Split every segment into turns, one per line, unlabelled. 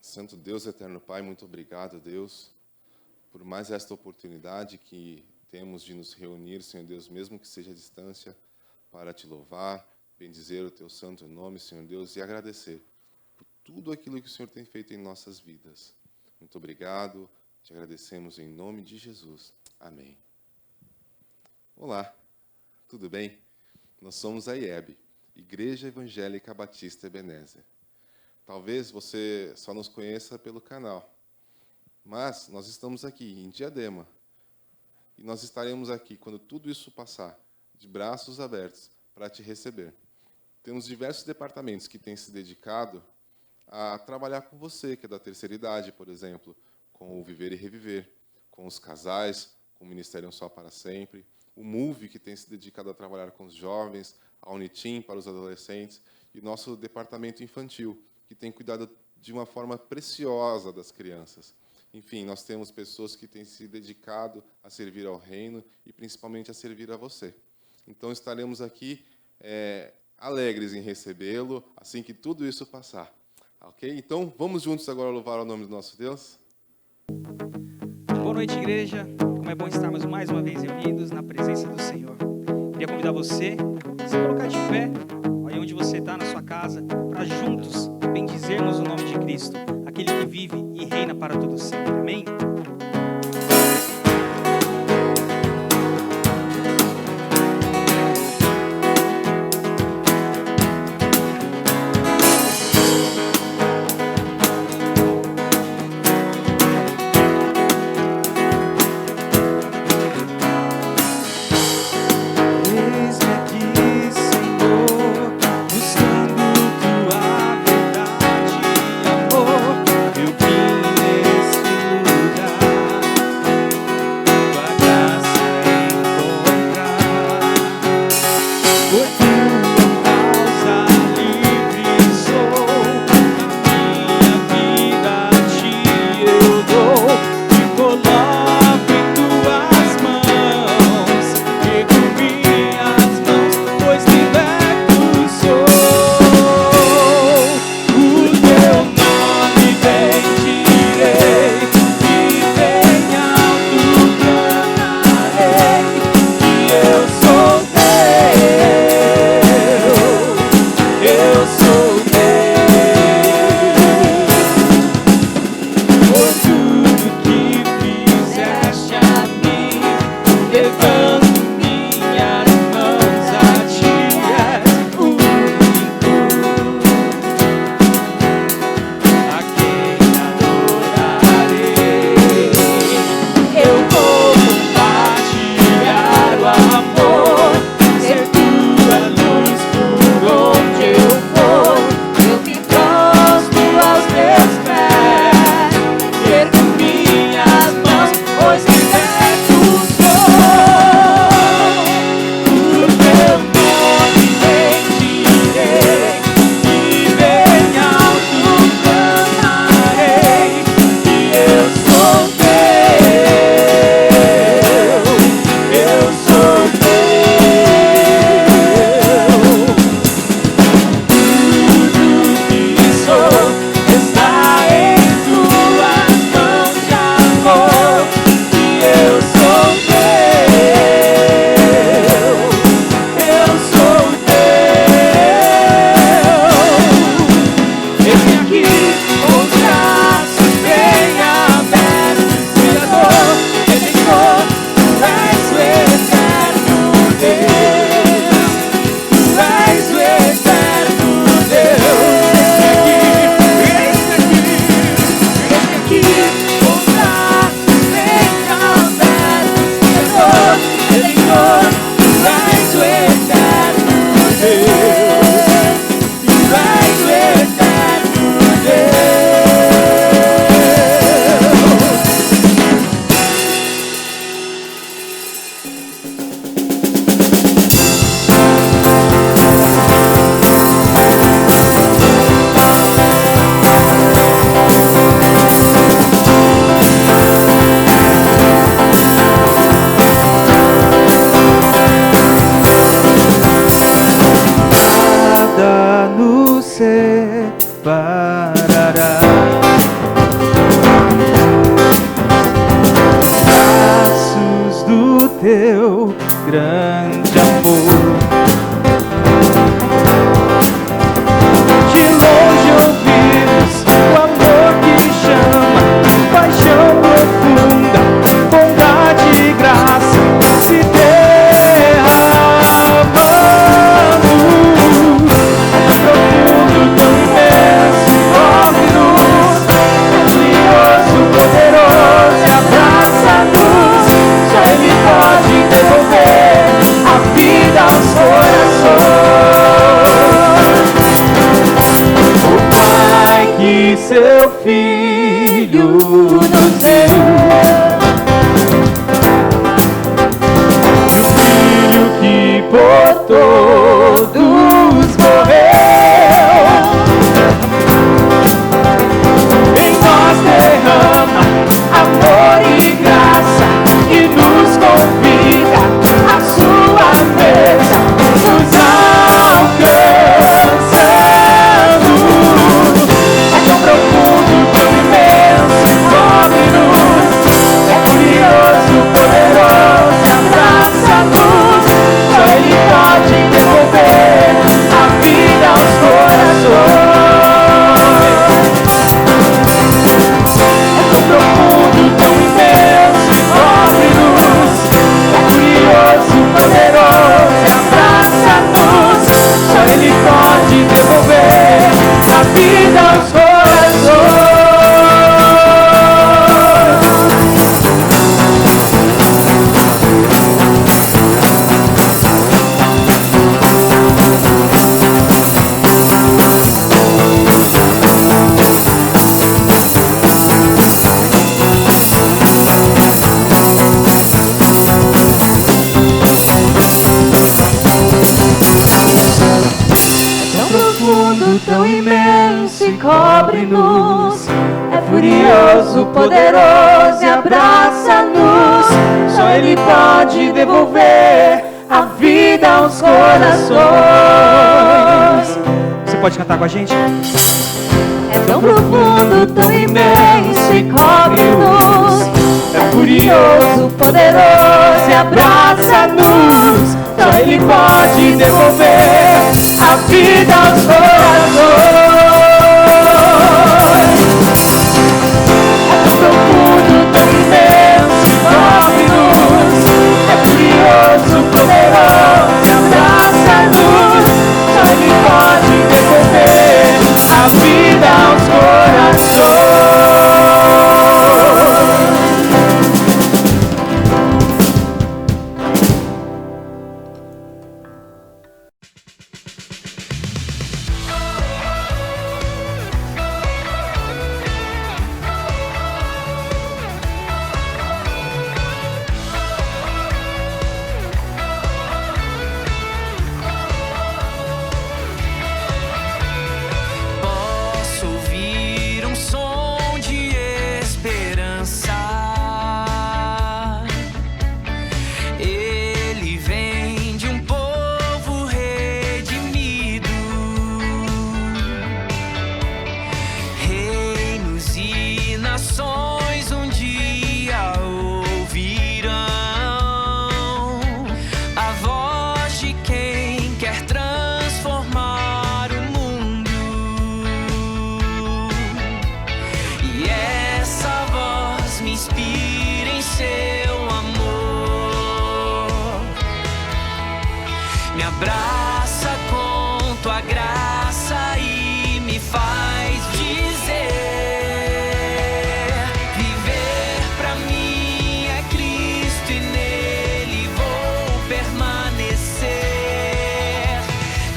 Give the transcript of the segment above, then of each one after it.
Santo Deus, eterno Pai, muito obrigado, Deus, por mais esta oportunidade que temos de nos reunir, Senhor Deus, mesmo que seja à distância, para te louvar, bendizer o teu santo nome, Senhor Deus, e agradecer por tudo aquilo que o Senhor tem feito em nossas vidas. Muito obrigado, te agradecemos em nome de Jesus. Amém. Olá, tudo bem? Nós somos a IEB, Igreja Evangélica Batista Ebenezer. Talvez você só nos conheça pelo canal, mas nós estamos aqui em Diadema, e nós estaremos aqui, quando tudo isso passar, de braços abertos, para te receber. Temos diversos departamentos que têm se dedicado a trabalhar com você, que é da terceira idade, por exemplo, com o Viver e Reviver, com os casais, com o Ministério Um Só para Sempre, o MOVE, que tem se dedicado a trabalhar com os jovens, a Unitim para os adolescentes, e o nosso departamento infantil, que tem cuidado de uma forma preciosa das crianças. Enfim, nós temos pessoas que têm se dedicado a servir ao reino e, principalmente, a servir a você. Então, estaremos aqui alegres em recebê-lo, assim que tudo isso passar. Ok? Então, vamos juntos agora louvar o nome do nosso Deus?
Boa noite, igreja. Como é bom estarmos mais uma vez reunidos na presença do Senhor. Queria convidar você a se colocar de pé, aí onde você está, na sua casa, para juntos bendizermos o nome de Cristo, aquele que vive e reina para todo sempre. Amém?
separará.
teu grande amor. De longe ouvimos o amor que chama, paixão profunda, bondade e graça se derramando. Profundo, tão imenso, cobre-nos, glorioso, poderoso e abraça-nos. Só Ele pode devolver a vida aos corações. O Pai que seu Filho nos deu, o Filho que por todos morreu, em nós derrama amor e graça e nos convida à sua mesa, nos alcançando. É tão profundo, tão imenso, cobre-nos, é curioso, poderoso, abraça-nos. Só Ele pode devolver a vida aos corações. É tão profundo, tão imenso, cobre-nos, é curioso, poderoso, abraça-nos. Só Ele pode devolver a vida aos corações. Tão profundo, tão imenso e cobre-nos, é furioso, poderoso e abraça-nos. Só Ele pode devolver a vida aos corações. Você pode cantar com a gente? É tão profundo, tão imenso e cobre-nos, é furioso, poderoso e abraça-nos. Só Ele pode devolver a vida aos corações. É tão profundo, tão imenso, cobre-nos, é furioso, poderoso e abraça-nos. Só Ele pode devolver a vida aos corações.
Posso ouvir um som de esperança. Ele vem de um povo redimido. Reinos e nações um dia ouvirão a voz de quem quer transformar o mundo. E essa voz me inspira em seu amor, me abraça com tua graça e me faz dizer: viver pra mim é Cristo e nele vou permanecer.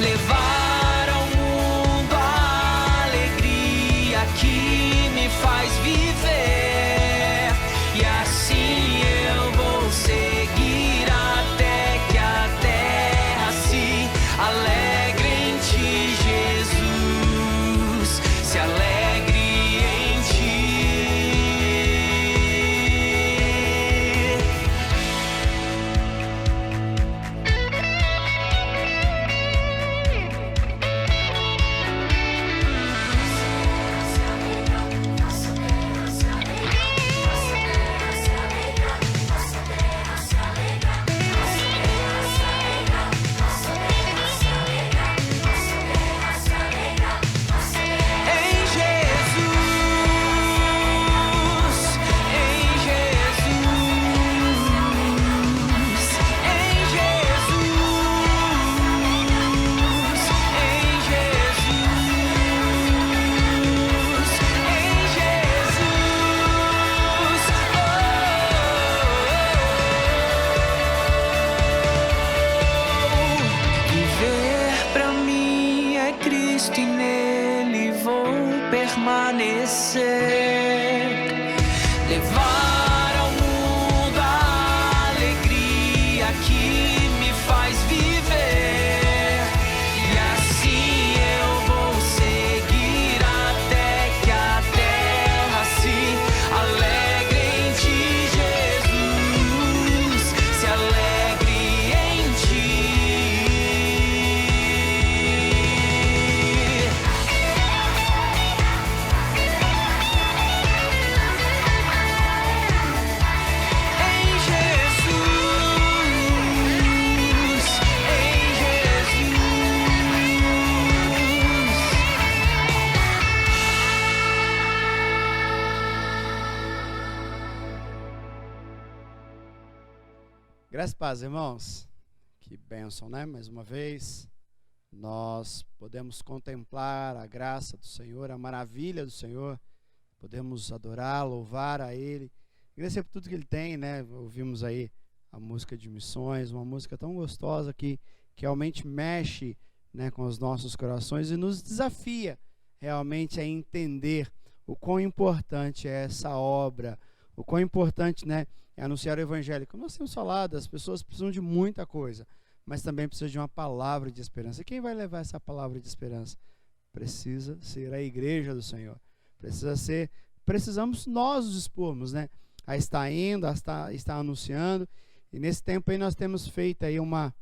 Levar ao mundo a alegria que me faz viver. E assim eu vou seguir até que a terra se alegre em ti, Jesus, se alegre em ti. permanecer, levar ao mundo a alegria que me faz viver, e assim eu vou seguir até que a terra se alegre em ti, Jesus, se alegre em ti.
Graças a Deus, irmãos. Que bênção, né? Mais uma vez, nós podemos contemplar a graça do Senhor, a maravilha do Senhor, podemos adorar, louvar a Ele, agradecer por tudo que Ele tem, né? Ouvimos aí a música de missões, uma música tão gostosa que realmente mexe, né, com os nossos corações e nos desafia realmente a entender o quão importante é essa obra, o quão importante, né, é anunciar o Evangelho. Como nós temos falado, as pessoas precisam de muita coisa, mas também precisam de uma palavra de esperança. E quem vai levar essa palavra de esperança? Precisa ser a igreja do Senhor. Precisamos nós nos dispormos, né, a estar indo, a estar anunciando. E nesse tempo aí nós temos feito aí uma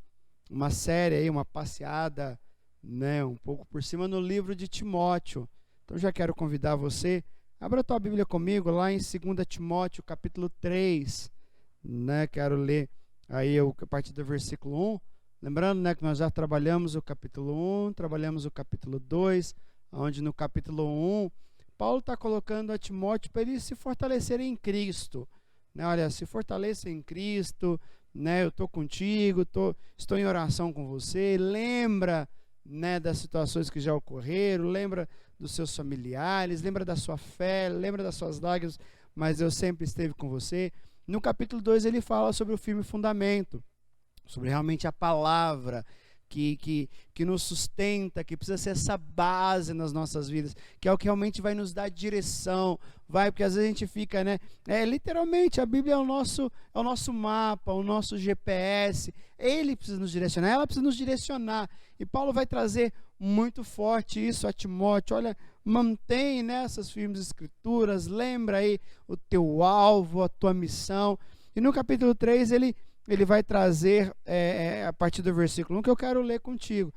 série, aí, uma passeada, né, um pouco por cima no livro de Timóteo. Então já quero convidar você, abra a tua Bíblia comigo lá em 2 Timóteo, capítulo 3, né? Quero ler aí a partir do versículo 1. Lembrando, né, que nós já trabalhamos o capítulo 1, trabalhamos o capítulo 2, onde no capítulo 1, Paulo está colocando a Timóteo para ele se fortalecer em Cristo. Né? Olha, se fortaleça em Cristo, né? Eu estou contigo, estou em oração com você. Lembra, né, das situações que já ocorreram, lembra dos seus familiares, lembra da sua fé, lembra das suas lágrimas, mas eu sempre esteve com você. No capítulo 2 ele fala sobre o firme fundamento, sobre realmente a palavra que nos sustenta, que precisa ser essa base nas nossas vidas, que é o que realmente vai nos dar direção, porque às vezes a gente fica, né, literalmente a Bíblia é o nosso mapa, o nosso GPS, ele precisa nos direcionar, ela precisa nos direcionar, e Paulo vai trazer muito forte isso a Timóteo. Olha, mantém nessas firmes escrituras, lembra aí o teu alvo, a tua missão. E no capítulo 3 ele vai trazer, a partir do versículo 1, que eu quero ler contigo.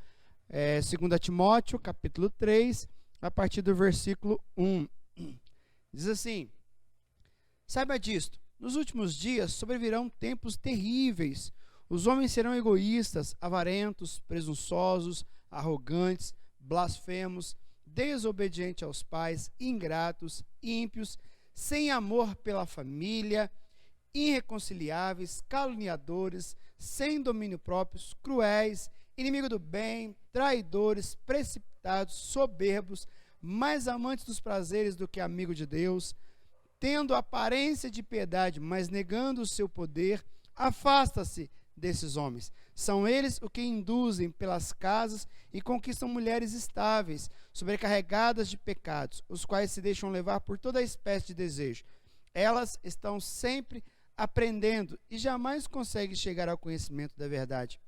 2 Timóteo, capítulo 3, a partir do versículo 1. Diz assim: saiba disto, nos últimos dias sobrevirão tempos terríveis. Os homens serão egoístas, avarentos, presunçosos, arrogantes, blasfemos, desobedientes aos pais, ingratos, ímpios, sem amor pela família, irreconciliáveis, caluniadores, sem domínio próprio, cruéis, inimigo do bem, traidores, precipitados, soberbos, mais amantes dos prazeres do que amigo de Deus, tendo aparência de piedade, mas negando o seu poder. Afasta-se desses homens. São eles o que induzem pelas casas e conquistam mulheres estáveis, sobrecarregadas de pecados, os quais se deixam levar por toda espécie de desejo. Elas estão sempre aprendendo e jamais conseguem chegar ao conhecimento da verdade.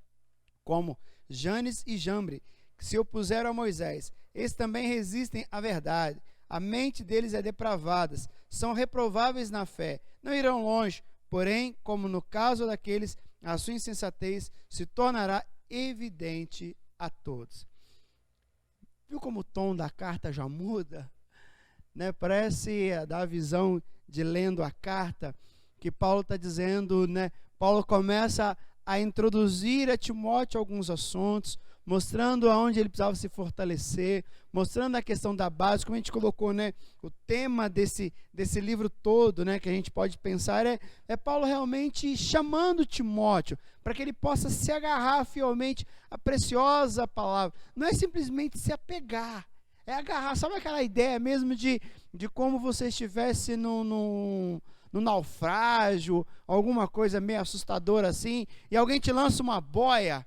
Como Janes e Jambre, que se opuseram a Moisés, eles também resistem à verdade. A mente deles é depravada, são reprováveis na fé, não irão longe, porém, como no caso daqueles, a sua insensatez se tornará evidente a todos. Viu como o tom da carta já muda? Né? Parece dar a visão de lendo a carta, que Paulo está dizendo, né? Paulo começa a introduzir a Timóteo alguns assuntos, mostrando aonde ele precisava se fortalecer, mostrando a questão da base, como a gente colocou, né? O tema desse livro todo, né, que a gente pode pensar é Paulo realmente chamando Timóteo para que ele possa se agarrar fielmente à preciosa palavra. Não é simplesmente se apegar, é agarrar. Sabe aquela ideia mesmo de como você estivesse no naufrágio, alguma coisa meio assustadora assim, e alguém te lança uma boia,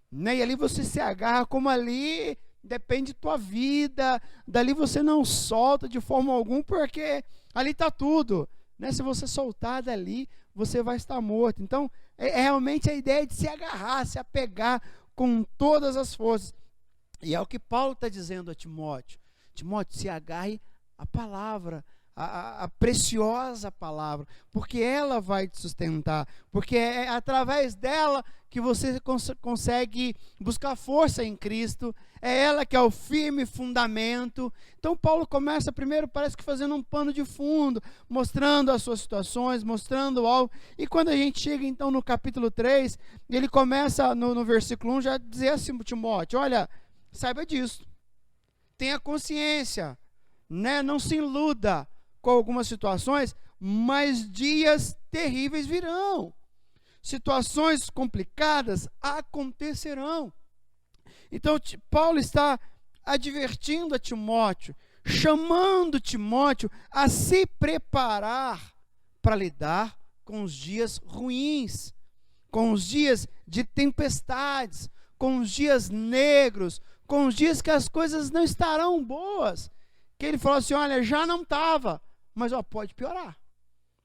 né? E ali você se agarra, como ali depende de tua vida, dali você não solta de forma alguma, porque ali está tudo, né? Se você soltar dali, você vai estar morto. Então, é realmente a ideia de se agarrar, se apegar com todas as forças. E é o que Paulo está dizendo a Timóteo. Timóteo, se agarre à palavra, a preciosa palavra, porque ela vai te sustentar, porque é através dela que você consegue buscar força em Cristo, é ela que é o firme fundamento. Então Paulo começa primeiro, parece que fazendo um pano de fundo, mostrando as suas situações, mostrando algo, e quando a gente chega então no capítulo 3, ele começa no versículo 1 já dizer assim para Timóteo, olha, saiba disso, tenha consciência, né? Não se iluda com algumas situações, mas dias terríveis virão. Situações complicadas acontecerão. Então, Paulo está advertindo a Timóteo, chamando Timóteo a se preparar para lidar com os dias ruins, com os dias de tempestades, com os dias negros, com os dias que as coisas não estarão boas. Que ele falou assim, olha, já não estava, mas pode piorar.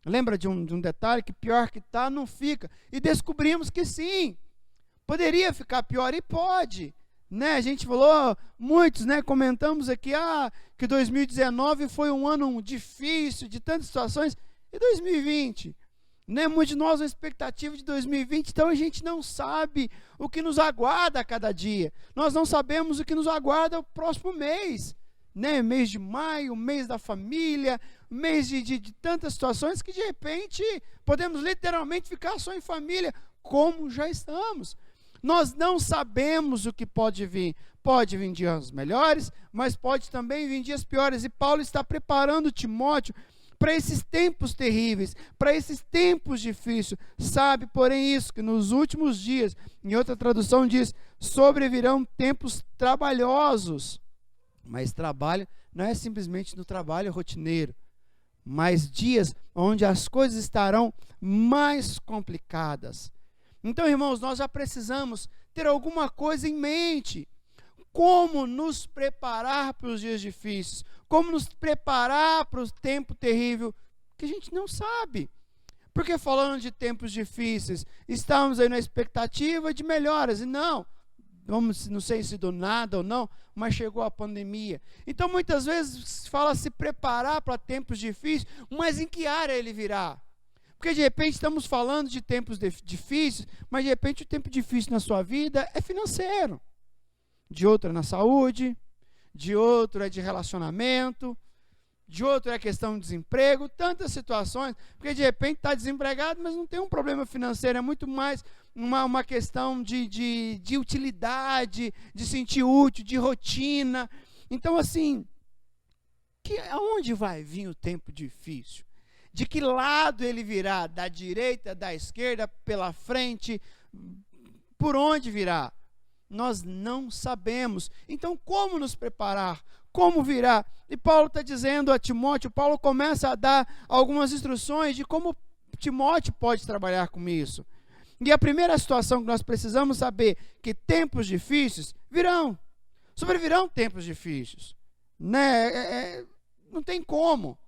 Lembra de um detalhe que pior que está, não fica. E descobrimos que sim, poderia ficar pior e pode. Né? A gente falou, muitos, né, comentamos aqui, que 2019 foi um ano difícil, de tantas situações, e 2020? Né? Muitos de nós, uma expectativa de 2020, então a gente não sabe o que nos aguarda a cada dia. Nós não sabemos o que nos aguarda o próximo mês. Né? Mês de maio, mês da família, mês de tantas situações que de repente podemos literalmente ficar só em família, como já estamos. Nós não sabemos o que pode vir. Pode vir dias melhores, mas pode também vir dias piores. E Paulo está preparando Timóteo para esses tempos terríveis, para esses tempos difíceis. Sabe, porém, isso, que nos últimos dias, em outra tradução diz, sobrevirão tempos trabalhosos. Mas trabalho não é simplesmente no trabalho rotineiro, mas dias onde as coisas estarão mais complicadas. Então, irmãos, nós já precisamos ter alguma coisa em mente. Como nos preparar para os dias difíceis? Como nos preparar para o tempo terrível? Que a gente não sabe. Porque falando de tempos difíceis, estamos aí na expectativa de melhoras. E não sei se do nada ou não, mas chegou a pandemia. Então, muitas vezes, fala se preparar para tempos difíceis, mas em que área ele virá? Porque, de repente, estamos falando de tempos difíceis, mas, de repente, o tempo difícil na sua vida é financeiro. De outro é na saúde, de outro é de relacionamento, de outro é questão de desemprego, tantas situações, porque, de repente, está desempregado, mas não tem um problema financeiro, é muito mais uma questão de utilidade, de sentir útil, de rotina. Então, assim, aonde vai vir o tempo difícil? De que lado ele virá? Da direita, da esquerda, pela frente? Por onde virá? Nós não sabemos. Então, como nos preparar? Como virá? E Paulo está dizendo a Timóteo, Paulo começa a dar algumas instruções de como Timóteo pode trabalhar com isso. E a primeira situação que nós precisamos saber, que tempos difíceis virão. Sobrevirão tempos difíceis. Né? Não tem como.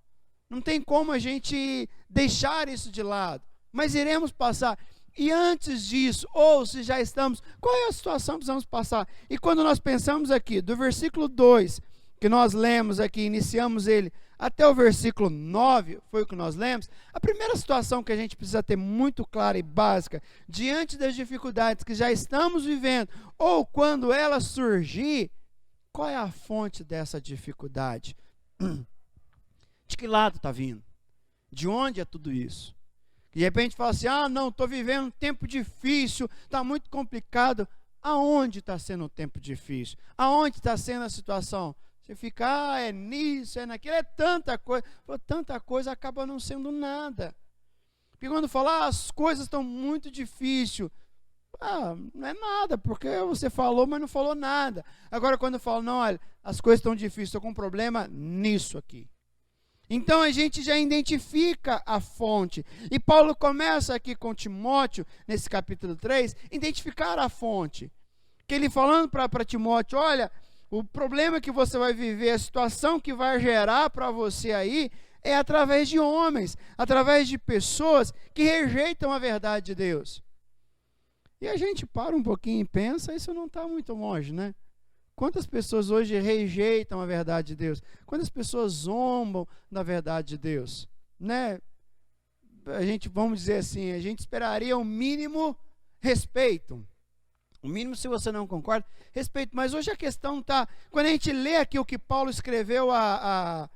Não tem como a gente deixar isso de lado. Mas iremos passar. E antes disso, ou se já estamos, qual é a situação que precisamos passar? E quando nós pensamos aqui, do versículo 2, que nós lemos aqui, iniciamos ele, até o versículo 9, foi o que nós lemos, a primeira situação que a gente precisa ter muito clara e básica, diante das dificuldades que já estamos vivendo, ou quando ela surgir, qual é a fonte dessa dificuldade? De que lado está vindo? De onde é tudo isso? De repente fala assim, não, estou vivendo um tempo difícil, está muito complicado. Aonde está sendo um tempo difícil? Aonde está sendo a situação? Você fica, é nisso, é naquilo, é tanta coisa acaba não sendo nada. Porque quando fala, as coisas estão muito difíceis, não é nada, porque você falou, mas não falou nada. Agora quando fala, não, olha, as coisas estão difíceis, estou com um problema nisso aqui. Então a gente já identifica a fonte. E Paulo começa aqui com Timóteo, nesse capítulo 3, identificar a fonte. Que ele falando para Timóteo, olha, o problema que você vai viver, a situação que vai gerar para você aí, é através de homens, através de pessoas que rejeitam a verdade de Deus. E a gente para um pouquinho e pensa, isso não está muito longe, né? Quantas pessoas hoje rejeitam a verdade de Deus? Quantas pessoas zombam da verdade de Deus? Né? A gente, vamos dizer assim, a gente esperaria o mínimo respeito. O mínimo, se você não concorda, respeito. Mas hoje a questão está, quando a gente lê aqui o que Paulo escreveu a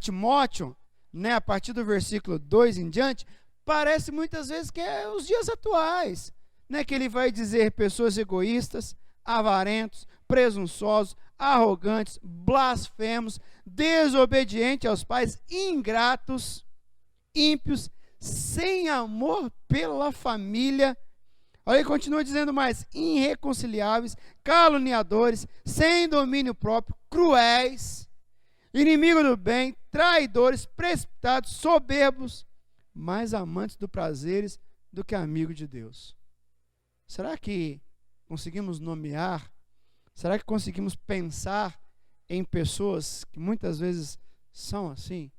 Timóteo, né, a partir do versículo 2 em diante, parece muitas vezes que é os dias atuais, né, que ele vai dizer pessoas egoístas, avarentos, presunçosos, arrogantes, blasfemos, desobedientes aos pais, ingratos, ímpios, sem amor pela família. Olha, ele continua dizendo mais: irreconciliáveis, caluniadores, sem domínio próprio, cruéis, inimigo do bem, traidores, precipitados, soberbos, mais amantes do prazeres do que amigos de Deus. Será que conseguimos nomear? Será que conseguimos pensar em pessoas que muitas vezes são assim?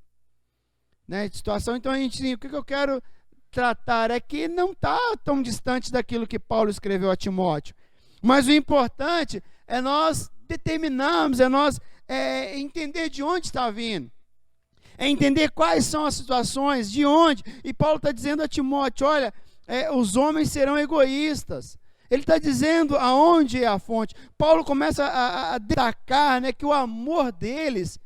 Né, de situação, então o que eu quero tratar é que não está tão distante daquilo que Paulo escreveu a Timóteo. Mas o importante é nós determinarmos, é nós entender de onde está vindo. É entender quais são as situações, de onde. E Paulo está dizendo a Timóteo, olha, os homens serão egoístas. Ele está dizendo aonde é a fonte. Paulo começa a destacar, né, que o amor deles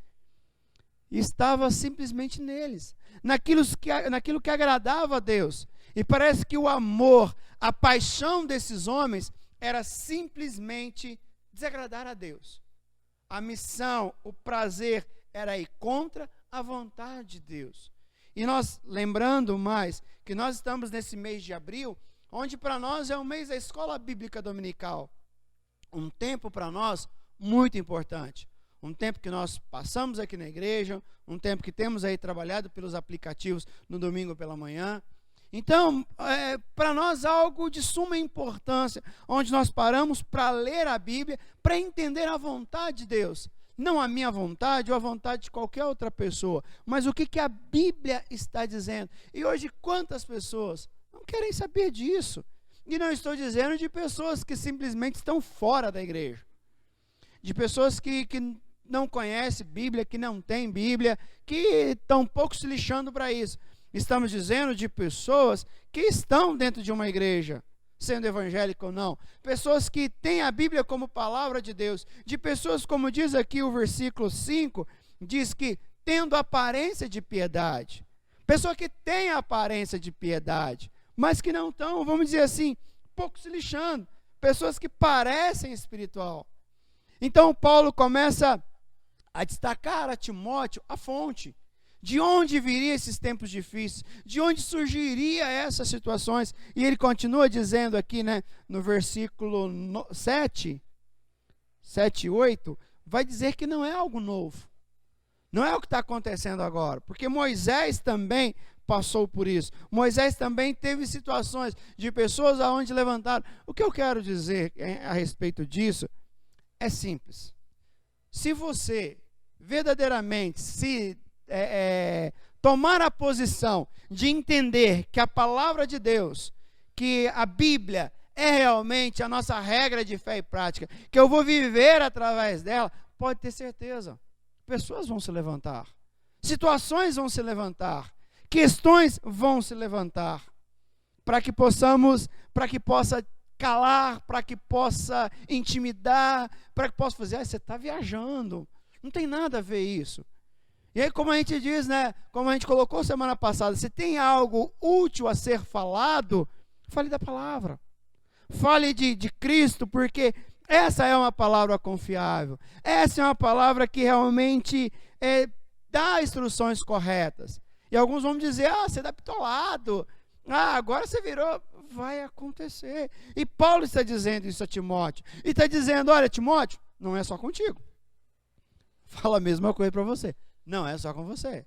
estava simplesmente neles, naquilo que agradava a Deus. E parece que o amor, a paixão desses homens era simplesmente desagradar a Deus. A missão, o prazer era ir contra a vontade de Deus. E nós, lembrando mais, que nós estamos nesse mês de abril, onde para nós é o mês da Escola Bíblica Dominical. Um tempo para nós muito importante. Um tempo que nós passamos aqui na igreja, um tempo que temos aí trabalhado pelos aplicativos no domingo pela manhã. Então, para nós algo de suma importância, onde nós paramos para ler a Bíblia, para entender a vontade de Deus. Não a minha vontade ou a vontade de qualquer outra pessoa, mas o que a Bíblia está dizendo. E hoje quantas pessoas não querem saber disso? E não estou dizendo de pessoas que simplesmente estão fora da igreja. De pessoas que não conhecem Bíblia, que não têm Bíblia, que estão um pouco se lixando para isso. Estamos dizendo de pessoas que estão dentro de uma igreja, sendo evangélico ou não. Pessoas que têm a Bíblia como palavra de Deus. De pessoas, como diz aqui o versículo 5, diz que tendo aparência de piedade. Pessoa que tem a aparência de piedade, mas que não estão, vamos dizer assim, pouco se lixando. Pessoas que parecem espiritual. Então Paulo começa a destacar a Timóteo a fonte. De onde viriam esses tempos difíceis? De onde surgiria essas situações? E ele continua dizendo aqui, né, no versículo 7 e 8, vai dizer que não é algo novo. Não é o que está acontecendo agora. Porque Moisés também passou por isso. Moisés também teve situações de pessoas aonde levantaram. O que eu quero dizer a respeito disso é simples. Se você verdadeiramente tomar a posição de entender que a palavra de Deus, que a Bíblia é realmente a nossa regra de fé e prática, que eu vou viver através dela, pode ter certeza, pessoas vão se levantar, situações vão se levantar, questões vão se levantar, para que possa calar, para que possa intimidar, para que possa fazer, você está viajando, não tem nada a ver isso. E aí, como a gente diz, né, como a gente colocou semana passada, se tem algo útil a ser falado, fale da palavra. Fale de Cristo, porque essa é uma palavra confiável. Essa é uma palavra que realmente dá instruções corretas. E alguns vão dizer, você está bitolado. Agora você virou. Vai acontecer. E Paulo está dizendo isso a Timóteo. E está dizendo, olha, Timóteo, não é só contigo. Fala a mesma coisa para você. Não é só com você.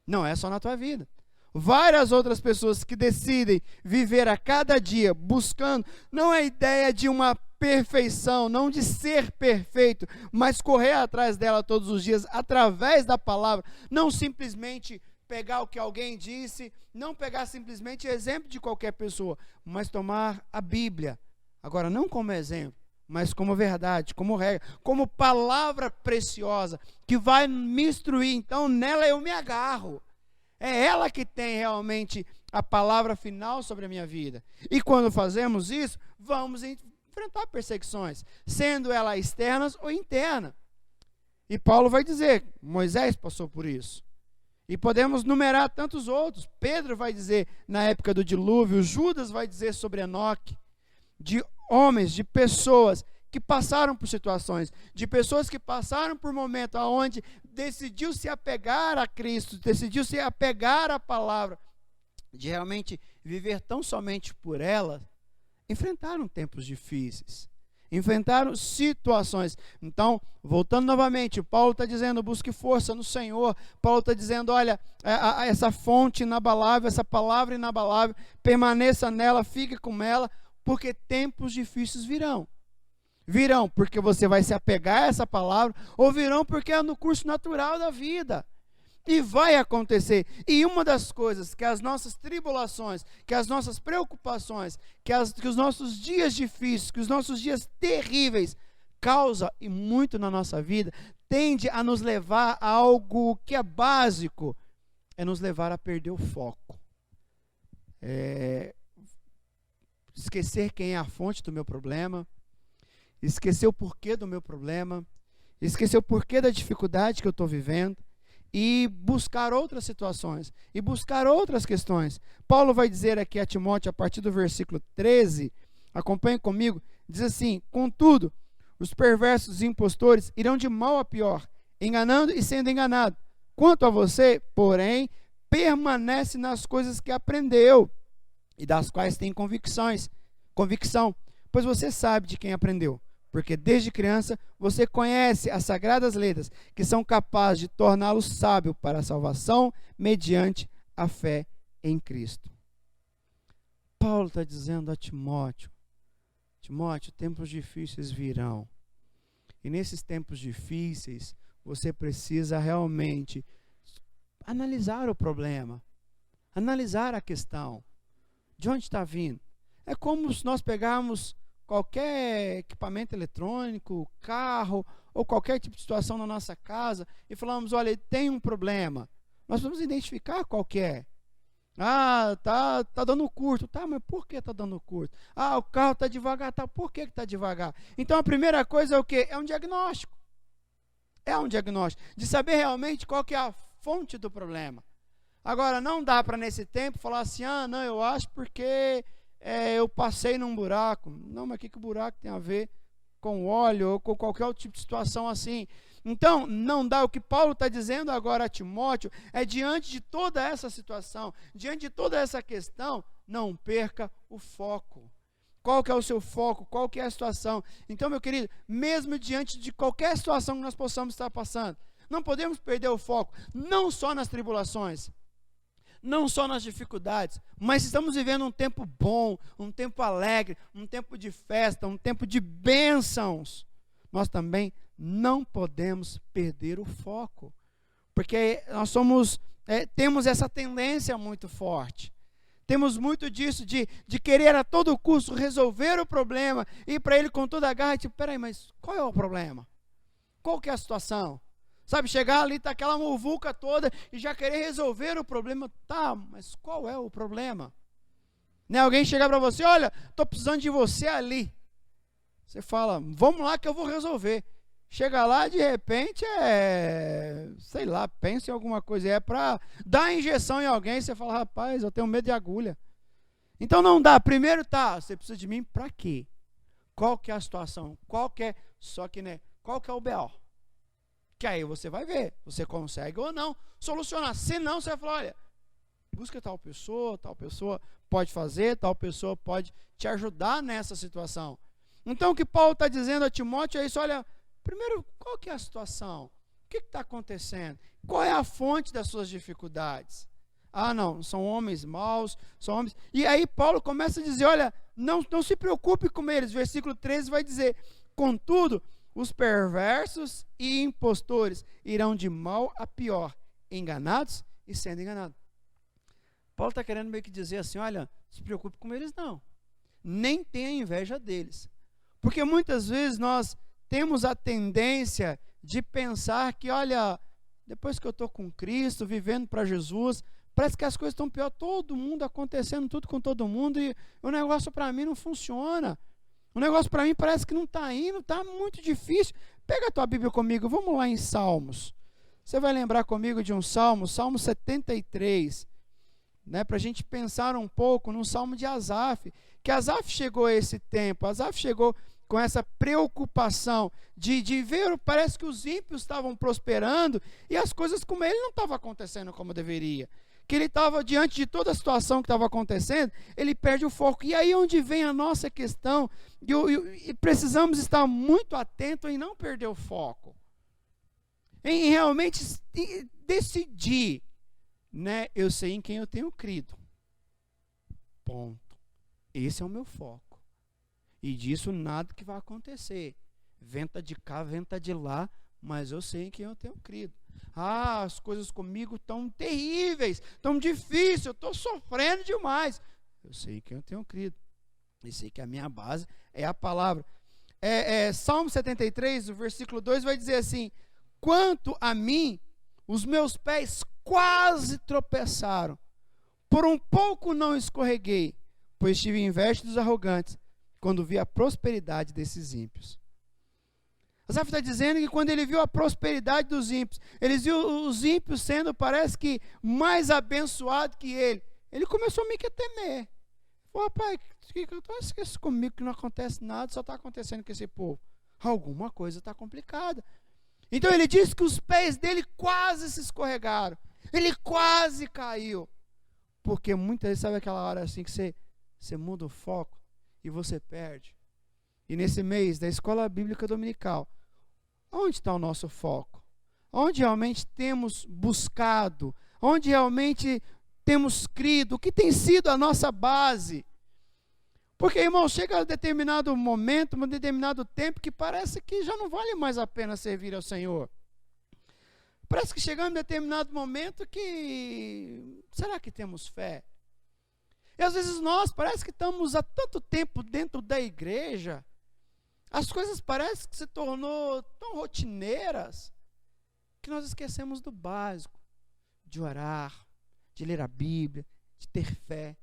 Não é só na tua vida. Várias outras pessoas que decidem viver a cada dia buscando, não é a ideia de uma perfeição, não de ser perfeito, mas correr atrás dela todos os dias, através da palavra, não simplesmente pegar o que alguém disse, não pegar simplesmente exemplo de qualquer pessoa, mas tomar a Bíblia, agora não como exemplo, mas como verdade, como regra, como palavra preciosa, que vai me instruir. Então nela eu me agarro, é ela que tem realmente a palavra final sobre a minha vida. E quando fazemos isso, vamos enfrentar perseguições, sendo elas externas ou internas. E Paulo vai dizer, Moisés passou por isso. E podemos numerar tantos outros. Pedro vai dizer na época do dilúvio, Judas vai dizer sobre Enoque, de homens, de pessoas que passaram por situações, de pessoas que passaram por momentos onde decidiu se apegar a Cristo, decidiu se apegar à palavra, de realmente viver tão somente por ela, enfrentaram tempos difíceis, enfrentaram situações. Então, voltando novamente, Paulo está dizendo, busque força no Senhor. Paulo está dizendo, olha, essa fonte inabalável, essa palavra inabalável, permaneça nela, fique com ela, porque tempos difíceis virão. Virão porque você vai se apegar a essa palavra, ou virão porque é no curso natural da vida. E vai acontecer. E uma das coisas que as nossas tribulações, que as nossas preocupações, que os nossos dias difíceis, que os nossos dias terríveis causa, e muito na nossa vida, tende a nos levar a algo que é básico, é nos levar a perder o foco. Esquecer quem é a fonte do meu problema, esquecer o porquê do meu problema, esquecer o porquê da dificuldade que eu estou vivendo, e buscar outras situações, e buscar outras questões. Paulo vai dizer aqui a Timóteo, a partir do versículo 13, acompanhe comigo, diz assim: contudo, os perversos e impostores irão de mal a pior, enganando e sendo enganado. Quanto a você, porém, permanece nas coisas que aprendeu, e das quais tem convicção, pois você sabe de quem aprendeu. Porque desde criança você conhece as sagradas letras, que são capazes de torná-lo sábio para a salvação mediante a fé em Cristo. Paulo está dizendo a Timóteo, tempos difíceis virão. E nesses tempos difíceis, você precisa realmente analisar o problema, analisar a questão. De onde está vindo? É como se nós pegarmos qualquer equipamento eletrônico, carro, ou qualquer tipo de situação na nossa casa, e falamos, olha, tem um problema. Nós vamos identificar qual que é. Tá dando curto. Tá, mas por que está dando curto? O carro está devagar. Tá, por que está devagar? Então, a primeira coisa é o quê? É um diagnóstico. É um diagnóstico. De saber realmente qual que é a fonte do problema. Agora, não dá para, nesse tempo, falar assim, não, eu acho porque eu passei num buraco. Não, mas o que o buraco tem a ver com óleo ou com qualquer outro tipo de situação assim? Então, não dá. O que Paulo está dizendo agora a Timóteo é, diante de toda essa situação, diante de toda essa questão, não perca o foco. Qual que é o seu foco? Qual que é a situação? Então, meu querido, mesmo diante de qualquer situação que nós possamos estar passando, não podemos perder o foco, não só nas tribulações, não só nas dificuldades, mas estamos vivendo um tempo bom, um tempo alegre, um tempo de festa, um tempo de bênçãos. Nós também não podemos perder o foco, porque nós temos essa tendência muito forte. Temos muito disso, de querer a todo custo resolver o problema, ir para ele com toda a garra, tipo, peraí, mas qual é o problema? Qual que é a situação? Sabe, chegar ali, tá aquela muvuca toda e já querer resolver o problema. Tá, mas qual é o problema? Né? Alguém chegar para você, olha, estou precisando de você ali. Você fala, vamos lá que eu vou resolver. Chega lá, de repente, sei lá, pensa em alguma coisa. É para dar injeção em alguém, você fala, rapaz, eu tenho medo de agulha. Então não dá. Primeiro você precisa de mim para quê? Qual que é a situação? Qual que é o BO? Que aí você vai ver, você consegue ou não solucionar. Se não, você vai falar, olha, busca tal pessoa pode fazer, tal pessoa pode te ajudar nessa situação. Então o que Paulo está dizendo a Timóteo é isso, olha, primeiro, qual que é a situação? O que está acontecendo? Qual é a fonte das suas dificuldades? Não, são homens maus, são homens... E aí Paulo começa a dizer, olha, não se preocupe com eles. Versículo 13 vai dizer: contudo, os perversos e impostores irão de mal a pior, enganados e sendo enganados. Paulo está querendo meio que dizer assim: olha, não se preocupe com eles não, nem tenha inveja deles, porque muitas vezes nós temos a tendência de pensar que, olha, depois que eu estou com Cristo, vivendo para Jesus, parece que as coisas estão pior, todo mundo acontecendo, tudo com todo mundo, e o negócio para mim não funciona. O negócio para mim parece que não está indo, está muito difícil. Pega a tua Bíblia comigo, vamos lá em Salmos. Você vai lembrar comigo de um Salmo, Salmo 73, né, para a gente pensar um pouco no Salmo de Asaf, que Asaf chegou a esse tempo, Asaf chegou com essa preocupação de ver, parece que os ímpios estavam prosperando e as coisas com ele não estavam acontecendo como deveria. Que ele estava diante de toda a situação que estava acontecendo, ele perde o foco. E aí onde vem a nossa questão, e precisamos estar muito atentos em não perder o foco, em realmente decidir, né? Eu sei em quem eu tenho crido, ponto. Esse é o meu foco, e disso nada que vai acontecer, venta de cá, venta de lá, mas eu sei em quem eu tenho crido. Ah, as coisas comigo estão terríveis, estão difíceis, eu estou sofrendo demais. Eu sei que eu tenho crido. E sei que a minha base é a palavra. Salmo 73, o versículo 2 vai dizer assim: quanto a mim, os meus pés quase tropeçaram, por um pouco não escorreguei, pois tive inveja dos arrogantes, quando vi a prosperidade desses ímpios. Asaf está dizendo que quando ele viu a prosperidade dos ímpios, eles viu os ímpios sendo, parece que, mais abençoados que ele começou meio que a temer. Falou: rapaz, eu estou esquecendo comigo que não acontece nada, só está acontecendo com esse povo. Alguma coisa está complicada. Então ele diz que os pés dele quase se escorregaram, ele quase caiu, porque muitas vezes, sabe aquela hora assim que você muda o foco e você perde. E nesse mês da Escola Bíblica Dominical, onde está o nosso foco? Onde realmente temos buscado? Onde realmente temos crido? O que tem sido a nossa base? Porque, irmão, chega a determinado momento, um determinado tempo, que parece que já não vale mais a pena servir ao Senhor. Parece que chegamos a determinado momento que, será que temos fé? E às vezes nós, parece que estamos há tanto tempo dentro da igreja, as coisas parecem que se tornou tão rotineiras, que nós esquecemos do básico, de orar, de ler a Bíblia, de ter fé,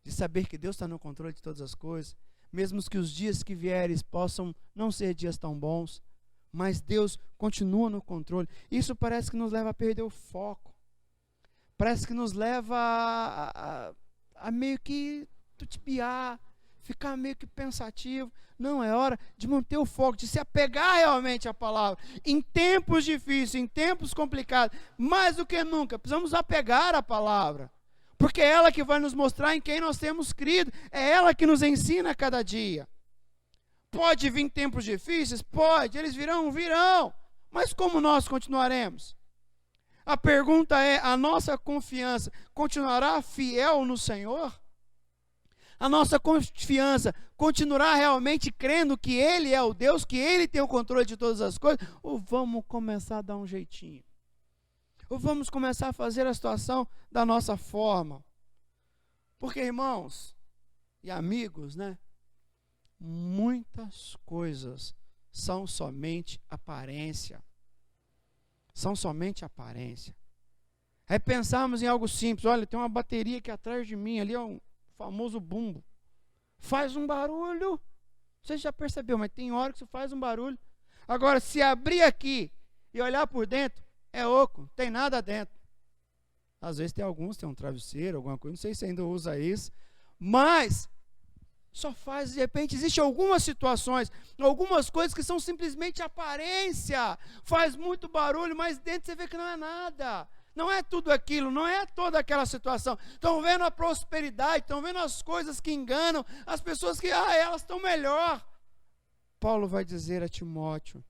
de saber que Deus está no controle de todas as coisas, mesmo que os dias que vierem possam não ser dias tão bons, mas Deus continua no controle. Isso parece que nos leva a perder o foco, parece que nos leva a meio que tutibiar, ficar meio que pensativo. Não, é hora de manter o foco, de se apegar realmente à palavra. Em tempos difíceis, em tempos complicados, mais do que nunca, precisamos apegar à palavra, porque é ela que vai nos mostrar em quem nós temos crido, é ela que nos ensina a cada dia. Pode vir tempos difíceis? Pode, eles virão, mas como nós continuaremos? A pergunta é: a nossa confiança continuará fiel no Senhor? A nossa confiança continuará realmente crendo que Ele é o Deus, que Ele tem o controle de todas as coisas? Ou vamos começar a dar um jeitinho? Ou vamos começar a fazer a situação da nossa forma? Porque, irmãos e amigos, né? Muitas coisas são somente aparência. São somente aparência. É pensarmos em algo simples. Olha, tem uma bateria aqui atrás de mim, ali é um famoso bumbo. Faz um barulho. Você já percebeu, mas tem hora que isso faz um barulho. Agora, se abrir aqui e olhar por dentro, é oco, não tem nada dentro. Às vezes tem alguns, tem um travesseiro, alguma coisa, não sei se ainda usa isso, mas só faz, de repente, existem algumas situações, algumas coisas que são simplesmente aparência, faz muito barulho, mas dentro você vê que não é nada, não é tudo aquilo, não é toda aquela situação. Estão vendo a prosperidade, estão vendo as coisas que enganam, as pessoas que, elas estão melhor. Paulo vai dizer a Timóteo,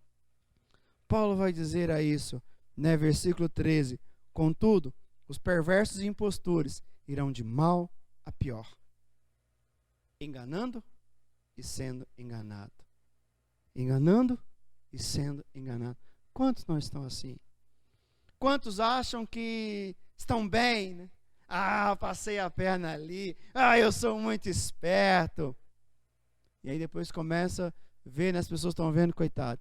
Paulo vai dizer a isso, né, versículo 13, contudo, os perversos e impostores irão de mal a pior. enganando e sendo enganado. Enganando e sendo enganado. Quantos não estão assim? Quantos acham que estão bem, né? Passei a perna ali. Eu sou muito esperto. E aí depois começa a ver, né, as pessoas estão vendo, coitado.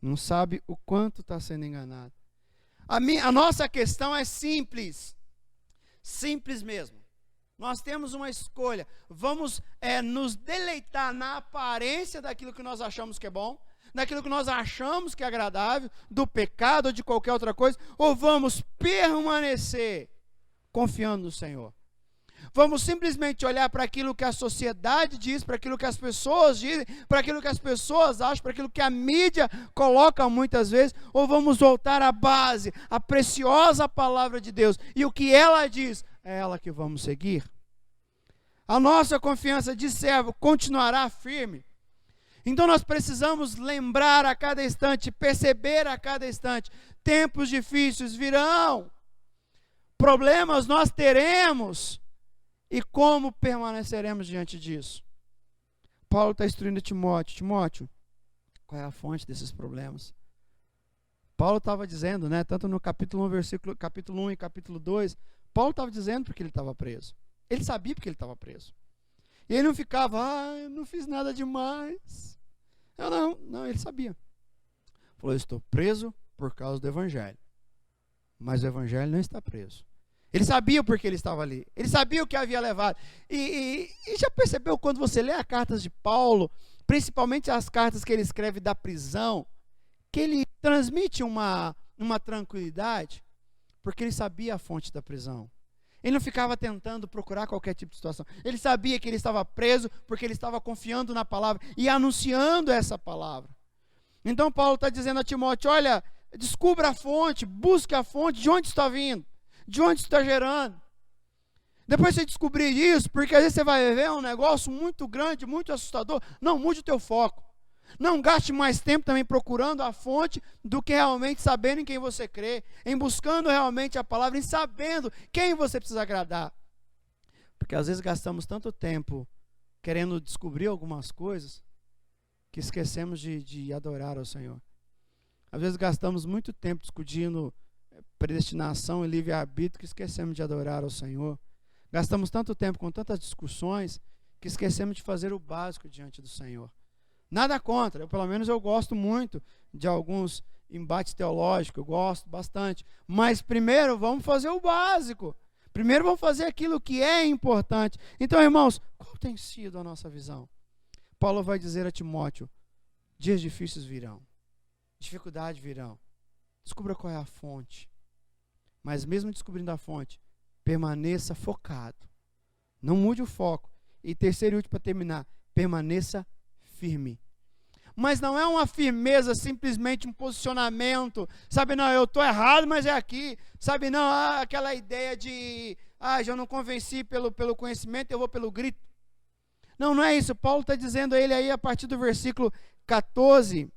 Não sabe o quanto está sendo enganado. A nossa questão é simples. Simples mesmo. Nós temos uma escolha. Vamos nos deleitar na aparência daquilo que nós achamos que é bom, daquilo que nós achamos que é agradável, do pecado ou de qualquer outra coisa, ou vamos permanecer confiando no Senhor? Vamos simplesmente olhar para aquilo que a sociedade diz, para aquilo que as pessoas dizem, para aquilo que as pessoas acham, para aquilo que a mídia coloca muitas vezes, ou vamos voltar à base, à preciosa palavra de Deus, e o que ela diz, é ela que vamos seguir? A nossa confiança de servo continuará firme. Então nós precisamos lembrar a cada instante, perceber a cada instante, tempos difíceis virão, problemas nós teremos, e como permaneceremos diante disso? Paulo está instruindo Timóteo. Timóteo, qual é a fonte desses problemas? Paulo estava dizendo, né, tanto no capítulo 1, capítulo 1 e capítulo 2, Paulo estava dizendo porque ele estava preso. Ele sabia porque ele estava preso. E ele não ficava, eu não fiz nada demais. Não, ele sabia. Falou, eu estou preso por causa do Evangelho. Mas o Evangelho não está preso. Ele sabia porque ele estava ali. Ele sabia o que havia levado. E já percebeu quando você lê as cartas de Paulo, principalmente as cartas que ele escreve da prisão, que ele transmite uma tranquilidade, porque ele sabia a fonte da prisão. Ele não ficava tentando procurar qualquer tipo de situação. Ele sabia que ele estava preso porque ele estava confiando na palavra e anunciando essa palavra. Então Paulo está dizendo a Timóteo, olha, descubra a fonte, busque a fonte, de onde está vindo, de onde está gerando. Depois você descobrir isso, porque às vezes você vai ver um negócio muito grande, muito assustador, não mude o teu foco. Não gaste mais tempo também procurando a fonte do que realmente sabendo em quem você crê, em buscando realmente a palavra, em sabendo quem você precisa agradar. Porque às vezes gastamos tanto tempo querendo descobrir algumas coisas que esquecemos de adorar ao Senhor. Às vezes gastamos muito tempo discutindo predestinação e livre-arbítrio que esquecemos de adorar ao Senhor. Gastamos tanto tempo com tantas discussões que esquecemos de fazer o básico diante do Senhor. Nada contra, pelo menos eu gosto muito de alguns embates teológicos, eu gosto bastante. Mas primeiro vamos fazer o básico. Primeiro vamos fazer aquilo que é importante. Então, irmãos, qual tem sido a nossa visão? Paulo vai dizer a Timóteo, dias difíceis virão, dificuldades virão. Descubra qual é a fonte. Mas mesmo descobrindo a fonte, permaneça focado. Não mude o foco. E terceiro e último para terminar, permaneça firme. Mas não é uma firmeza, simplesmente um posicionamento, sabe, não, eu estou errado, mas é aqui, sabe, não, aquela ideia de, já não convenci pelo conhecimento, eu vou pelo grito. Não é isso. Paulo está dizendo a ele aí, a partir do versículo 14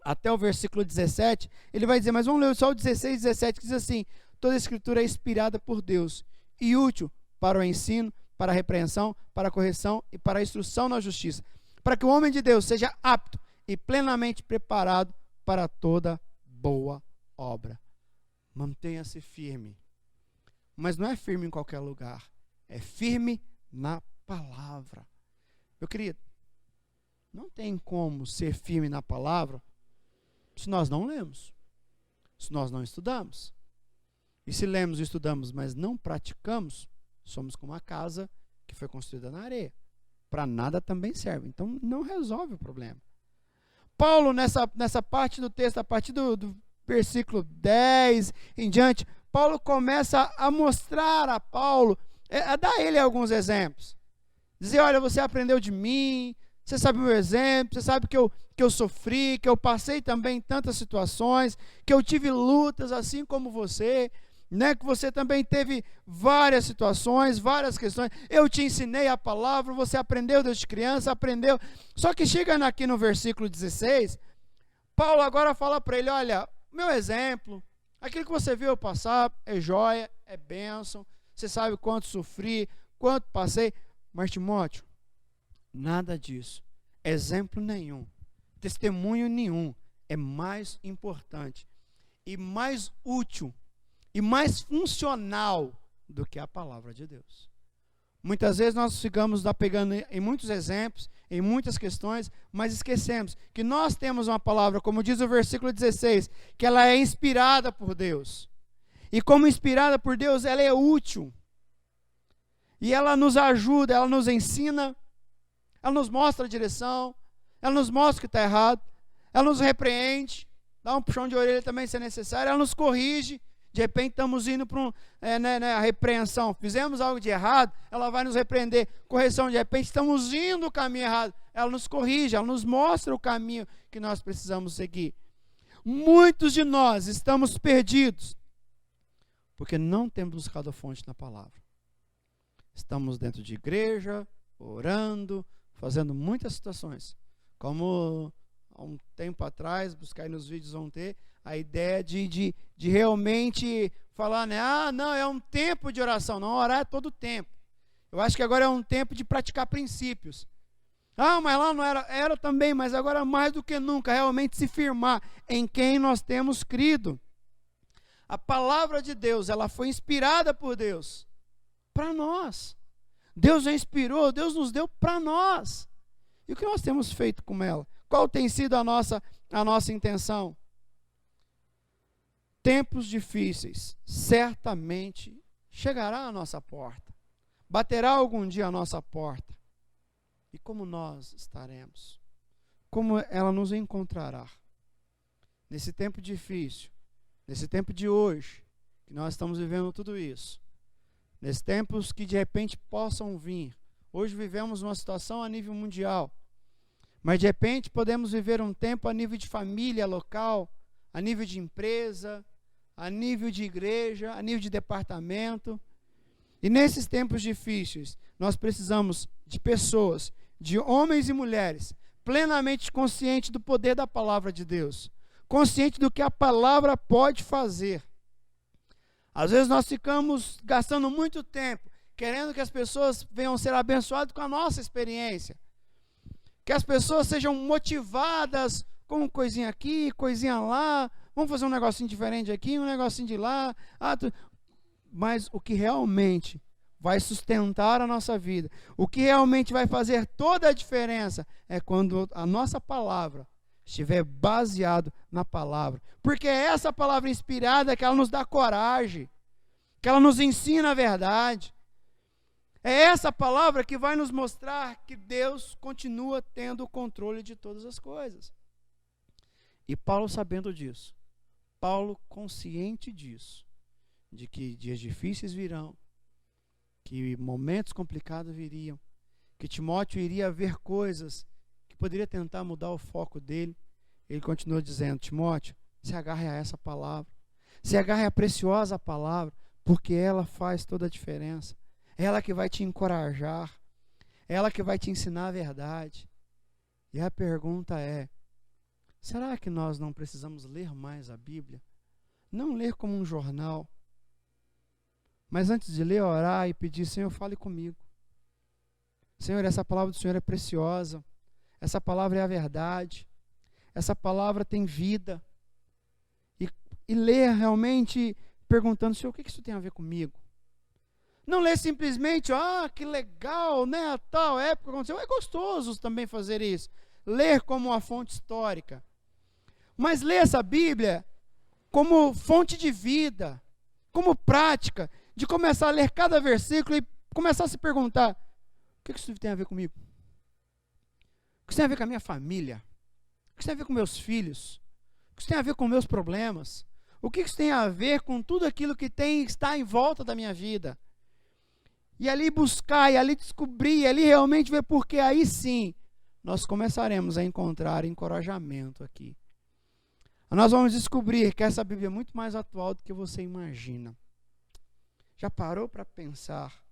até o versículo 17, ele vai dizer, mas vamos ler só o 16 e 17, que diz assim, toda a escritura é inspirada por Deus e útil para o ensino, para a repreensão, para a correção e para a instrução na justiça, para que o homem de Deus seja apto e plenamente preparado para toda boa obra. Mantenha-se firme. Mas não é firme em qualquer lugar. É firme na palavra. Meu querido, não tem como ser firme na palavra se nós não lemos, se nós não estudamos. E se lemos e estudamos, mas não praticamos, somos como uma casa que foi construída na areia. Para nada também serve. Então, não resolve o problema. Paulo, nessa parte do texto, a partir do versículo 10 em diante, Paulo começa a mostrar a Paulo, a dar a ele alguns exemplos. Dizer, olha, você aprendeu de mim, você sabe o meu exemplo, você sabe que eu sofri, que eu passei também tantas situações, que eu tive lutas assim como você, né, que você também teve várias situações, várias questões. Eu te ensinei a palavra, você aprendeu desde criança, aprendeu. Só que chega aqui no versículo 16, Paulo agora fala para ele, olha, meu exemplo, aquilo que você viu eu passar é joia, é bênção, você sabe quanto sofri, quanto passei, mas Timóteo, Nada disso. Exemplo nenhum. Testemunho nenhum. É mais importante e mais útil e mais funcional do que a palavra de Deus. Muitas vezes nós ficamos pegando em muitos exemplos, em muitas questões, mas esquecemos que nós temos uma palavra, como diz o versículo 16, que ela é inspirada por Deus. E como inspirada por Deus, ela é útil. E ela nos ajuda, ela nos ensina, ela nos mostra a direção, ela nos mostra o que está errado, ela nos repreende, dá um puxão de orelha também se é necessário, ela nos corrige. De repente estamos indo para a repreensão, fizemos algo de errado, ela vai nos repreender. Correção, de repente estamos indo o caminho errado, ela nos corrige, ela nos mostra o caminho que nós precisamos seguir. Muitos de nós estamos perdidos, porque não temos buscado a fonte na palavra. Estamos dentro de igreja, orando, fazendo muitas situações, como há um tempo atrás, buscar aí nos vídeos vão ter, a ideia de realmente falar, né? Não, é um tempo de oração. Não, orar é todo o tempo. Eu acho que agora é um tempo de praticar princípios. Mas lá não era. Era também, mas agora mais do que nunca, realmente se firmar em quem nós temos crido. A palavra de Deus, ela foi inspirada por Deus para nós. Deus a inspirou, Deus nos deu para nós. E o que nós temos feito com ela? Qual tem sido a nossa intenção? Tempos difíceis certamente chegará à nossa porta, baterá algum dia à nossa porta. E como nós estaremos? Como ela nos encontrará? Nesse tempo difícil, nesse tempo de hoje, que nós estamos vivendo tudo isso, nesses tempos que de repente possam vir. Hoje vivemos uma situação a nível mundial, mas de repente podemos viver um tempo a nível de família local, a nível de empresa, a nível de igreja, a nível de departamento. E nesses tempos difíceis, nós precisamos de pessoas, de homens e mulheres, plenamente conscientes do poder da palavra de Deus, conscientes do que a palavra pode fazer. Às vezes nós ficamos gastando muito tempo querendo que as pessoas venham ser abençoadas com a nossa experiência, que as pessoas sejam motivadas com coisinha aqui, coisinha lá, vamos fazer um negocinho diferente aqui, um negocinho de lá. Mas o que realmente vai sustentar a nossa vida, o que realmente vai fazer toda a diferença, é quando a nossa palavra estiver baseado na palavra. Porque é essa palavra inspirada que ela nos dá coragem, que ela nos ensina a verdade. É essa palavra que vai nos mostrar que Deus continua tendo o controle de todas as coisas. E Paulo sabendo disso, Paulo consciente disso, de que dias difíceis virão, que momentos complicados viriam, que Timóteo iria ver coisas que poderia tentar mudar o foco dele, ele continua dizendo: Timóteo, se agarre a essa palavra, se agarre à preciosa palavra, porque ela faz toda a diferença. Ela que vai te encorajar, ela que vai te ensinar a verdade. E a pergunta é: será que nós não precisamos ler mais a Bíblia? Não ler como um jornal, mas antes de ler, orar e pedir: Senhor, fale comigo. Senhor, essa palavra do Senhor é preciosa, essa palavra é a verdade, essa palavra tem vida. E ler realmente perguntando: Senhor, o que isso tem a ver comigo? Não ler simplesmente: que legal, né, a tal época aconteceu. É gostoso também fazer isso, ler como uma fonte histórica, mas ler essa Bíblia como fonte de vida, como prática, de começar a ler cada versículo e começar a se perguntar: o que isso tem a ver comigo? O que isso tem a ver com a minha família? O que isso tem a ver com meus filhos? O que isso tem a ver com meus problemas? O que isso tem a ver com tudo aquilo que está em volta da minha vida? E ali buscar, e ali descobrir, e ali realmente ver, porque aí sim nós começaremos a encontrar encorajamento aqui. Nós vamos descobrir que essa Bíblia é muito mais atual do que você imagina. Já parou para pensar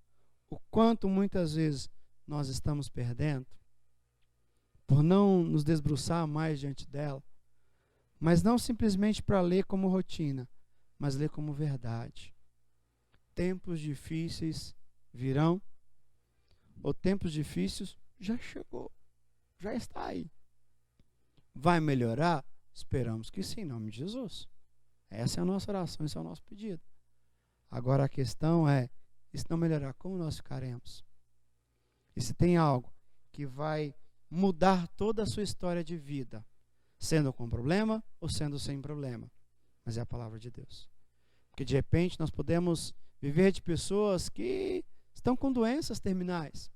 o quanto muitas vezes nós estamos perdendo por não nos debruçar mais diante dela? Mas não simplesmente para ler como rotina, mas ler como verdade. Tempos difíceis virão, ou tempos difíceis já chegou, já está aí. Vai melhorar? Esperamos que sim, em nome de Jesus. Essa é a nossa oração, esse é o nosso pedido. Agora a questão é, e se não melhorar, como nós ficaremos? E se tem algo que vai mudar toda a sua história de vida, sendo com problema ou sendo sem problema? Mas é a palavra de Deus. Porque de repente nós podemos viver de pessoas que estão com doenças terminais.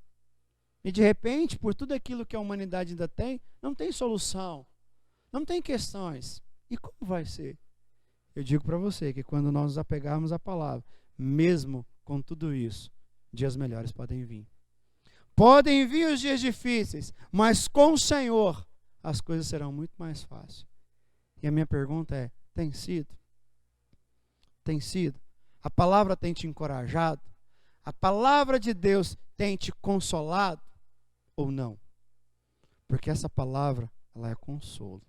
E de repente, por tudo aquilo que a humanidade ainda tem, não tem solução, não tem questões. E como vai ser? Eu digo para você que quando nós nos apegarmos à palavra, mesmo com tudo isso, dias melhores podem vir. Podem vir os dias difíceis, mas com o Senhor as coisas serão muito mais fáceis. E a minha pergunta é, tem sido? Tem sido? A palavra tem te encorajado? A palavra de Deus tem te consolado? Ou não? Porque essa palavra, ela é consolo.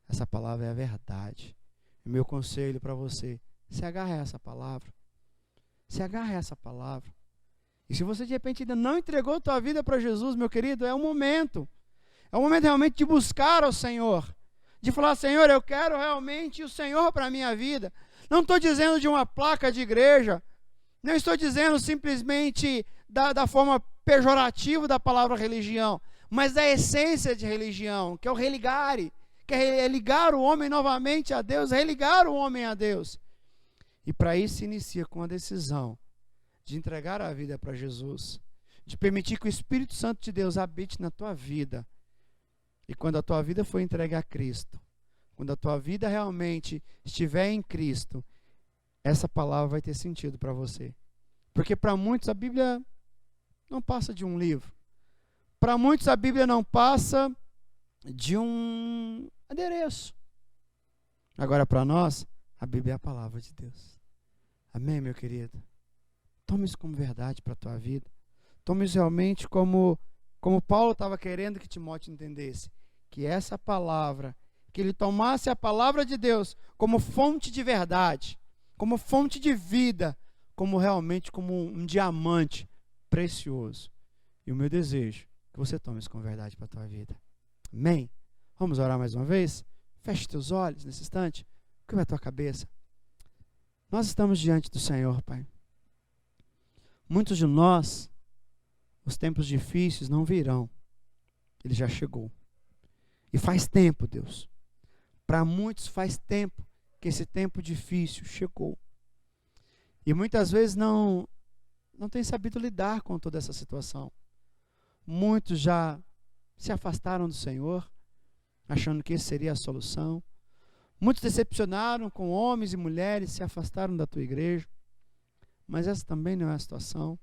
Essa palavra é a verdade. O meu conselho para você, se agarre a essa palavra. Se agarre a essa palavra. E se você de repente ainda não entregou a tua vida para Jesus, meu querido, é o momento. É o momento realmente de buscar ao Senhor. De falar, Senhor, eu quero realmente o Senhor para a minha vida. Não estou dizendo de uma placa de igreja. Não estou dizendo simplesmente da forma pejorativa da palavra religião. Mas da essência de religião, que é o religare. Que é ligar o homem novamente a Deus, religar o homem a Deus. E para isso se inicia com a decisão de entregar a vida para Jesus, de permitir que o Espírito Santo de Deus habite na tua vida. E quando a tua vida for entregue a Cristo, quando a tua vida realmente estiver em Cristo, essa palavra vai ter sentido para você. Porque para muitos a Bíblia não passa de um livro. Para muitos a Bíblia não passa de um adereço. Agora para nós, a Bíblia é a palavra de Deus. Amém, meu querido? Tome isso como verdade para a tua vida. Tome isso realmente como Paulo estava querendo que Timóteo entendesse. Que essa palavra, que ele tomasse a palavra de Deus como fonte de verdade, como fonte de vida, como realmente como um diamante precioso. E o meu desejo é que você tome isso como verdade para a tua vida. Amém? Vamos orar mais uma vez? Feche teus olhos nesse instante. Curva a tua cabeça. Nós estamos diante do Senhor, Pai. Muitos de nós, os tempos difíceis não virão. Ele já chegou. E faz tempo, Deus. Para muitos faz tempo que esse tempo difícil chegou. E muitas vezes não tem sabido lidar com toda essa situação. Muitos já se afastaram do Senhor, achando que essa seria a solução. Muitos decepcionaram com homens e mulheres, se afastaram da tua igreja. Mas essa também não é a situação.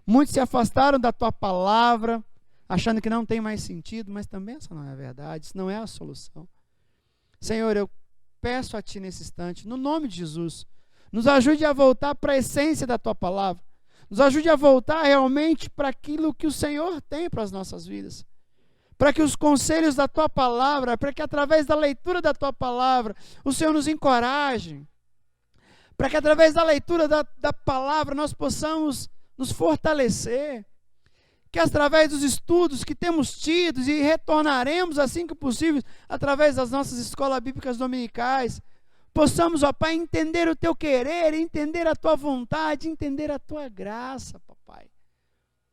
Muitos se afastaram da tua palavra, achando que não tem mais sentido, mas também essa não é a verdade, isso não é a solução. Senhor, eu peço a Ti nesse instante, no nome de Jesus, nos ajude a voltar para a essência da Tua palavra. Nos ajude a voltar realmente para aquilo que o Senhor tem para as nossas vidas. Para que os conselhos da Tua palavra, para que através da leitura da Tua palavra, o Senhor nos encoraje. Para que através da leitura da palavra nós possamos nos fortalecer. Que através dos estudos que temos tido e retornaremos assim que possível, através das nossas escolas bíblicas dominicais, possamos, ó Pai, entender o Teu querer, entender a Tua vontade, entender a Tua graça, papai.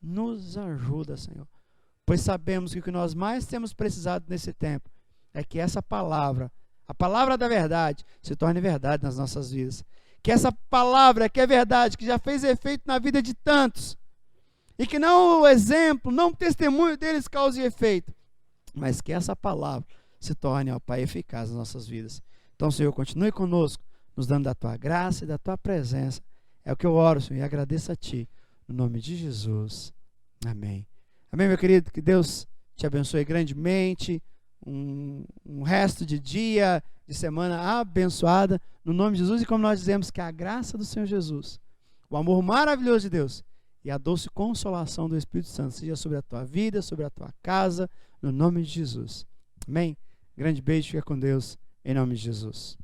Nos ajuda, Senhor. Pois sabemos que o que nós mais temos precisado nesse tempo é que essa palavra, a palavra da verdade, se torne verdade nas nossas vidas. Que essa palavra que é verdade, que já fez efeito na vida de tantos, e que não o exemplo, não o testemunho deles cause efeito, mas que essa palavra se torne, ó Pai, eficaz nas nossas vidas. Então, Senhor, continue conosco, nos dando da Tua graça e da Tua presença. É o que eu oro, Senhor, e agradeço a Ti, no nome de Jesus. Amém. Amém, meu querido? Que Deus te abençoe grandemente. Um resto de dia, de semana abençoada, no nome de Jesus. E como nós dizemos, que a graça do Senhor Jesus, o amor maravilhoso de Deus e a doce consolação do Espírito Santo seja sobre a tua vida, sobre a tua casa, no nome de Jesus. Amém? Grande beijo, fica com Deus, em nome de Jesus.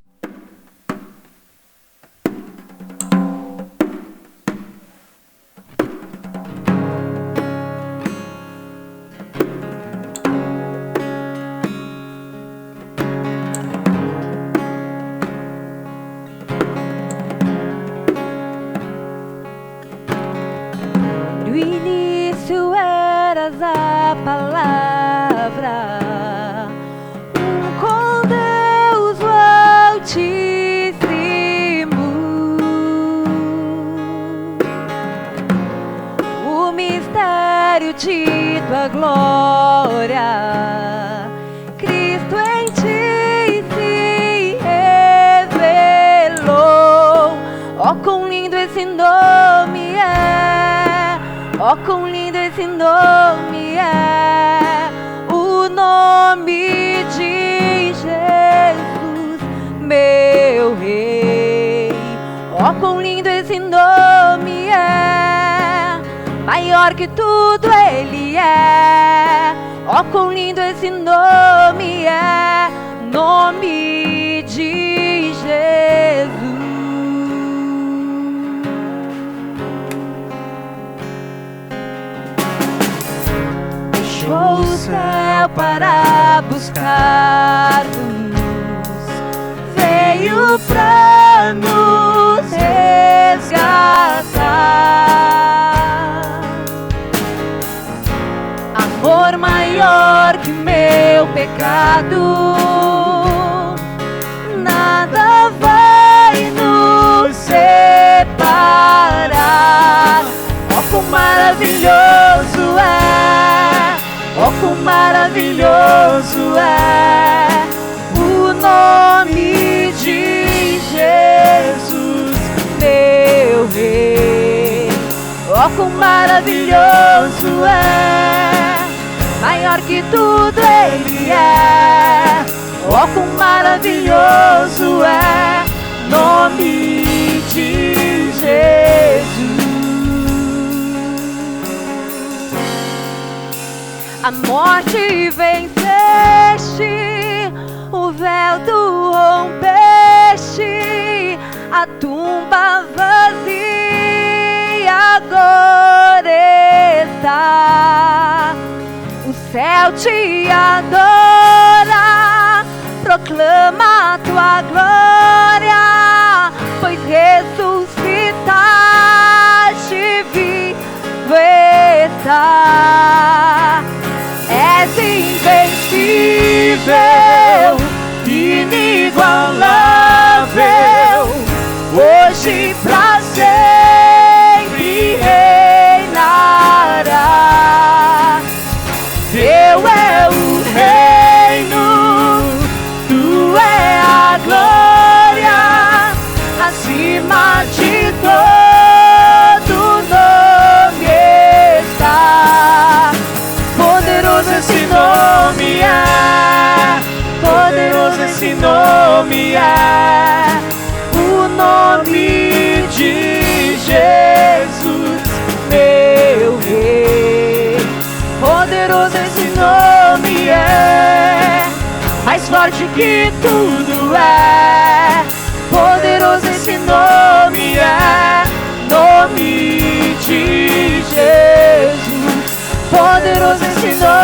de tua glória, Cristo em ti se revelou. Ó, quão lindo esse nome é, ó, quão lindo esse nome é, o nome de Jesus, meu Rei. Ó, quão lindo esse nome é, maior que tudo Ele é. Ó, quão lindo esse nome é, nome de Jesus. Deixou o céu para buscar-nos, veio pra nos resgatar. Amor maior que meu pecado, nada vai nos separar. Ó, quão maravilhoso é, ó, quão maravilhoso é o nome de Jesus, meu Rei. Ó, quão maravilhoso é, maior que tudo Ele é. Ó, quão maravilhoso é, nome de Jesus. A morte venceste, o véu tu rompeste, a tumba vazia agora está. O céu te adora, proclama a tua glória, pois ressuscitaste, vivo está. És invencível, inigualável, hoje pra sempre reinará. Teu é o reino, tu é a glória, acima de todo nome está. Poderoso esse nome é, poderoso esse nome é, o nome de Jesus, meu Rei. Poderoso esse nome é, mais forte que tudo é. Poderoso esse nome é, nome de Jesus. Poderoso esse nome